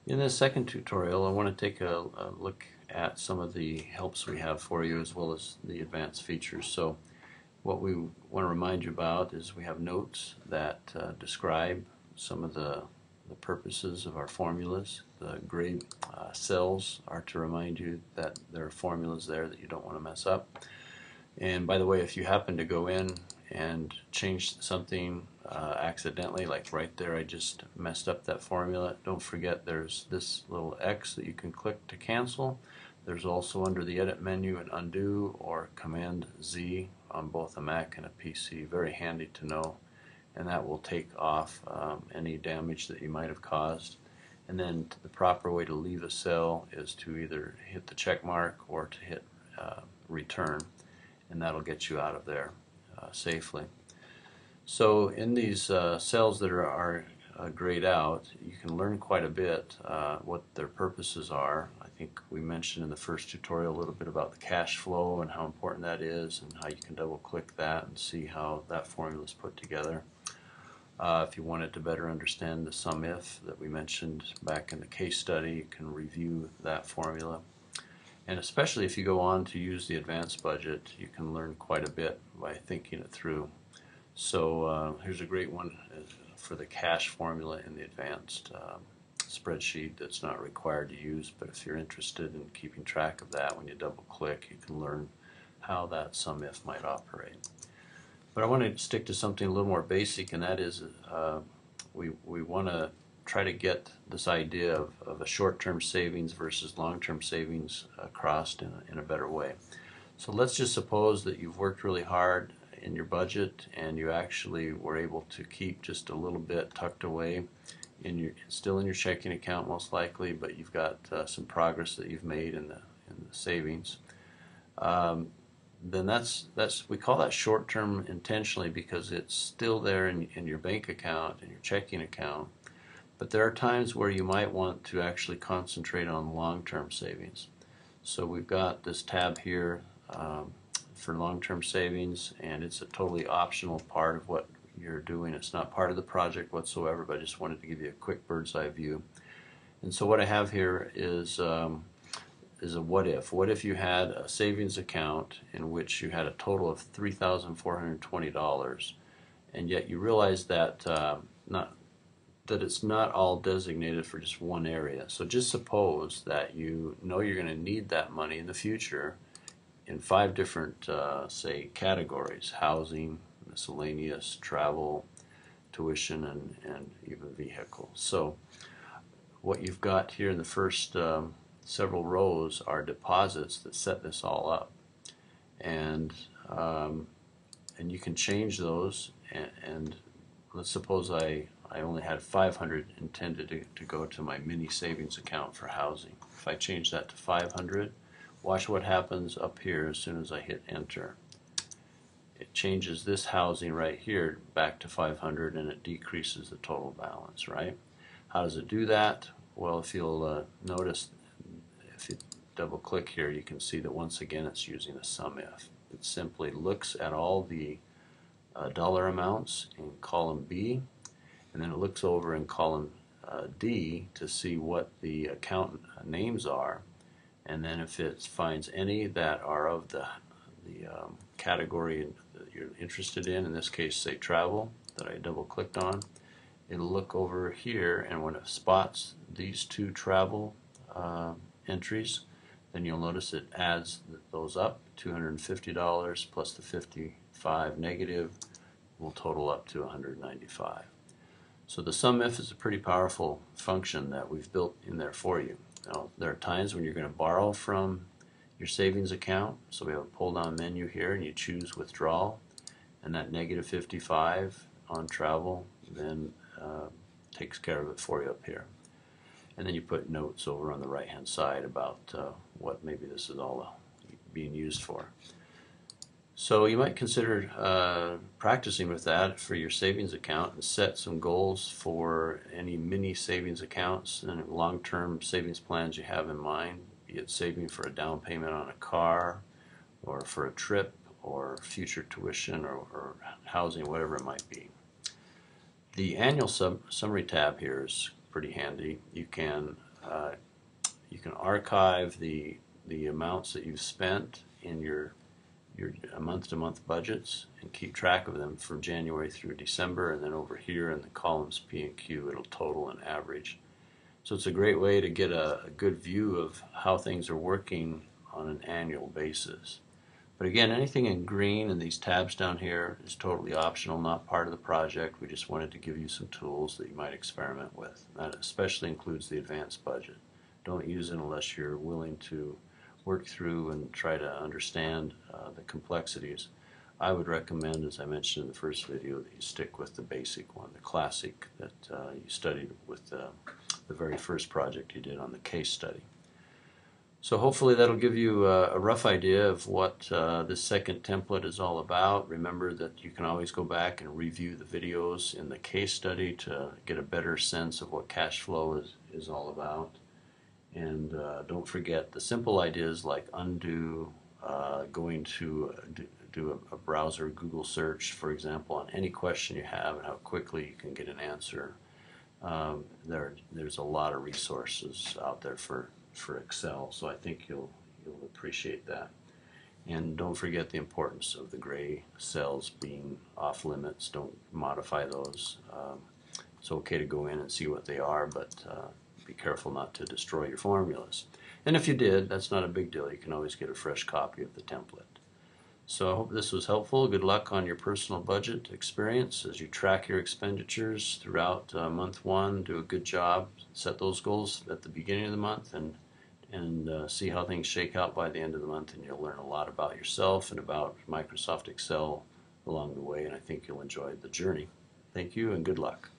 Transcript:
In this second tutorial, I want to take a look at some of the helps we have for you as well as the advanced features. So what we want to remind you about is we have notes that describe some of the purposes of our formulas. The gray cells are to remind you that there are formulas there that you don't want to mess up. And by the way, if you happen to go in and change something accidentally, like right there I just messed up that formula, don't forget there's this little X that you can click to cancel. There's also under the edit menu an undo or Command Z on both a Mac and a PC. Very handy to know, and that will take off any damage that you might have caused. And then the proper way to leave a cell is to either hit the check mark or to hit return, and that'll get you out of there safely. So in these cells that are grayed out, you can learn quite a bit what their purposes are. I think we mentioned in the first tutorial a little bit about the cash flow and how important that is, and how you can double click that and see how that formula is put together. If you wanted to better understand the SUMIF that we mentioned back in the case study, you can review that formula. And especially if you go on to use the advanced budget, you can learn quite a bit by thinking it through. So here's a great one for the cash formula in the advanced spreadsheet that's not required to use, but if you're interested in keeping track of that, when you double click you can learn how that SUMIF might operate. But I want to stick to something a little more basic, and that is we want to try to get this idea of a short-term savings versus long-term savings across in a better way. So let's just suppose that you've worked really hard in your budget and you actually were able to keep just a little bit tucked away still in your checking account most likely, but you've got some progress that you've made in the savings. Then we call that short-term intentionally because it's still there in your bank account, in your checking account. But there are times where you might want to actually concentrate on long-term savings. So we've got this tab here for long-term savings, and it's a totally optional part of what you're doing. It's not part of the project whatsoever, but I just wanted to give you a quick bird's eye view. And so what I have here is a what if. What if you had a savings account in which you had a total of $3,420, and yet you realize that it's not all designated for just one area. So just suppose that you know you're going to need that money in the future in 5 different, say, categories: housing, miscellaneous, travel, tuition, and even vehicle. So what you've got here in the first several rows are deposits that set this all up, and you can change those. And let's suppose I only had 500 intended to go to my mini savings account for housing. If I change that to 500, watch what happens up here as soon as I hit enter. It changes this housing right here back to 500, and it decreases the total balance, right? How does it do that? Well, if you'll notice, if you double click here, you can see that once again it's using a SUMIF. It simply looks at all the dollar amounts in column B, and then it looks over in column D to see what the account names are, and then if it finds any that are of the category that you're interested in this case say travel, that I double clicked on, it'll look over here, and when it spots these 2 travel entries, then you'll notice it adds those up. $250 plus the 55 negative will total up to $195. So the SUMIF is a pretty powerful function that we've built in there for you. Now, there are times when you're going to borrow from your savings account, so we have a pull-down menu here, and you choose withdrawal, and that negative 55 on travel then takes care of it for you up here. And then you put notes over on the right-hand side about what maybe this is all being used for. So you might consider practicing with that for your savings account and set some goals for any mini savings accounts and long-term savings plans you have in mind, be it saving for a down payment on a car or for a trip or future tuition or housing, whatever it might be. The annual summary tab here is pretty handy. You can you can archive the amounts that you've spent in your month-to-month budgets and keep track of them from January through December, and then over here in the columns P and Q it'll total and average. So it's a great way to get a good view of how things are working on an annual basis. But again, anything in green in these tabs down here is totally optional, not part of the project. We just wanted to give you some tools that you might experiment with. That especially includes the advanced budget. Don't use it unless you're willing to work through and try to understand the complexities. I would recommend, as I mentioned in the first video, that you stick with the basic one, the classic that you studied with the very first project you did on the case study. So hopefully that'll give you a rough idea of what this second template is all about. Remember that you can always go back and review the videos in the case study to get a better sense of what cash flow is all about. And don't forget the simple ideas like undo, going to do a browser Google search, for example, on any question you have and how quickly you can get an answer. There's a lot of resources out there for Excel, so I think you'll appreciate that. And don't forget the importance of the gray cells being off limits. Don't modify those. It's okay to go in and see what they are, but be careful not to destroy your formulas. And if you did, that's not a big deal. You can always get a fresh copy of the template. So I hope this was helpful. Good luck on your personal budget experience as you track your expenditures throughout month one. Do a good job. Set those goals at the beginning of the month and see how things shake out by the end of the month, and you'll learn a lot about yourself and about Microsoft Excel along the way, and I think you'll enjoy the journey. Thank you and good luck.